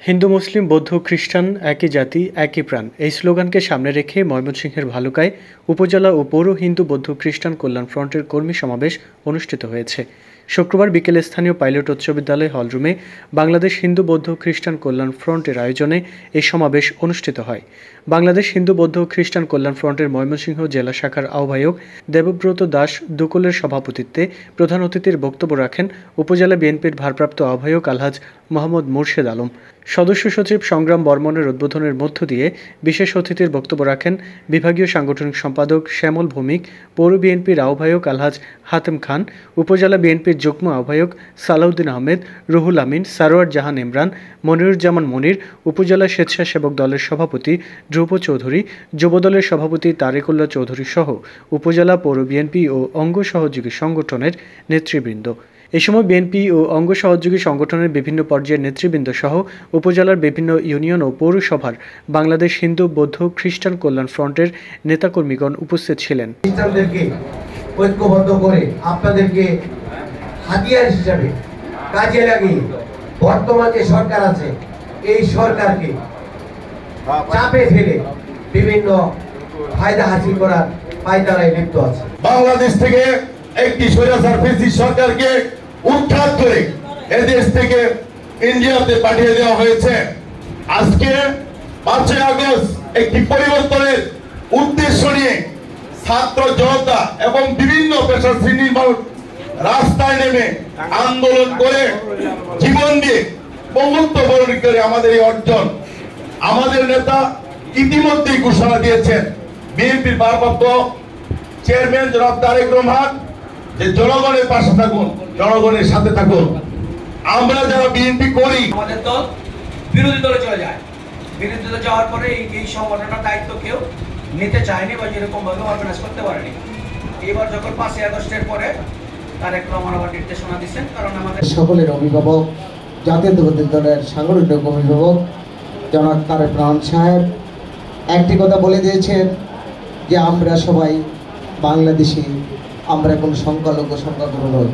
হিন্দু মুসলিম বৌদ্ধ খ্রিস্টান একই জাতি একই প্রাণ এই স্লোগানকে সামনে রেখে ময়মনসিংহের ভালুকায় উপজেলা ও পৌর হিন্দু বৌদ্ধ খ্রিস্টান কল্যাণ ফ্রন্টের কর্মী সমাবেশ অনুষ্ঠিত হয়েছে। শুক্রবার বিকেলে স্থানীয় পাইলট উচ্চ বিদ্যালয় হলরুমে বাংলাদেশ হিন্দু বৌদ্ধ খ্রিস্টান কল্যাণ ফ্রন্টের আয়োজনে এই সমাবেশ অনুষ্ঠিত হয়। বাংলাদেশ হিন্দু বৌদ্ধ খ্রিস্টান কল্যাণ ফ্রন্টের ময়মনসিংহ জেলা শাখার আহ্বায়ক দেবব্রত দাস দুকুলের সভাপতিত্বে প্রধান অতিথির বক্তব্য রাখেন উপজেলা বিএনপির ভারপ্রাপ্ত আহ্বায়ক আলহাজ মোহাম্মদ মুর্শেদ আলম। সদস্য সচিব সংগ্রাম বর্মনের উদ্বোধনের মধ্য দিয়ে বিশেষ অতিথির বক্তব্য রাখেন বিভাগীয় সাংগঠনিক সম্পাদক শ্যামল ভৌমিক, পৌর বিএনপির আহ্বায়ক আলহাজ হাতেম খান, উপজেলা বিএনপির যুগ্ম আহ্বায়ক সালাউদ্দিন আহমেদ, রুহুল আমিন, সারোয়ার জাহান ইমরান, মনিরুজ্জামান মনির, উপজেলা স্বেচ্ছাসেবক দলের সভাপতি ধ্রুব চৌধুরী, যুবদলের সভাপতি তারেকুল্লাহ চৌধুরী সহ উপজেলা পৌর বিএনপি ও অঙ্গ সহযোগী সংগঠনের নেতৃবৃন্দ। এ সময় বিএনপি ও অঙ্গ সহযোগী সংগঠনের বিভিন্ন পর্যায়ের নেতৃবৃন্দ সহ উপজেলার বিভিন্ন ইউনিয়ন ও পৌরসভার বাংলাদেশ হিন্দু বৌদ্ধ খ্রিস্টান কল্যাণ ফ্রন্টের নেতাকর্মীগণ উপস্থিত ছিলেন। ঐক্যবদ্ধ করে আপনাদেরকে হাতিয়ার হিসাবে কাজে লাগিয়ে বর্তমান যে সরকার আছে এই সরকারকে চাপে ফেলে বিভিন্ন ফায়দা হাসিল করার পায়তারায় লিপ্ত আছে। বাংলাদেশ থেকে একটি স্বৈরাচার ফ্যাসিস্ট সরকারকে উৎখাত করে এদেশ থেকে ইন্ডিয়াতে পাঠিয়ে দেওয়া হয়েছে। আজকে 5 আগস্ট একটি পরিবর্তনের উদ্দেশ্য নিয়ে ছাত্র জনতা এবং বিভিন্ন পেশা শ্রেণীর মানুষ রাস্তায় নেমে আন্দোলন করে জীবন দিয়ে বহুত্ব বরণ করে আমাদের এই অর্জন। আমাদের নেতা ইতিমধ্যেই ঘোষণা দিয়েছেন, বিএনপির ভারপ্রাপ্ত চেয়ারম্যান জনাব তারেক রহমান, যে জনগণের পাশে থাকুন, জনগণের সাথে থাকুন। আমরা যারা বিএনপি করি আমাদের দল বিরোধী দলে চলে যায়, বিরোধী দলে যাওয়ার পরে এই সংগঠনের দায়িত্ব কেউ নিতে চায়নি বা যেরকম ভাবে অর্গানাইজ করতে পারেনি। এবার যখন 5 আগস্টের পরে তারেক রহমান আবার নির্দেশনা দিচ্ছেন, কারণ আমাদের সকলের অভিভাবক জাতীয়তাবাদী দলের সাংগঠনিক অভিভাবক জনাব তারেক রহমান সাহেব একটি কথা বলে দিয়েছেন যে আমরা সবাই বাংলাদেশি, আমরা কোনো সংখ্যালঘু সংখ্যাগুরু নই।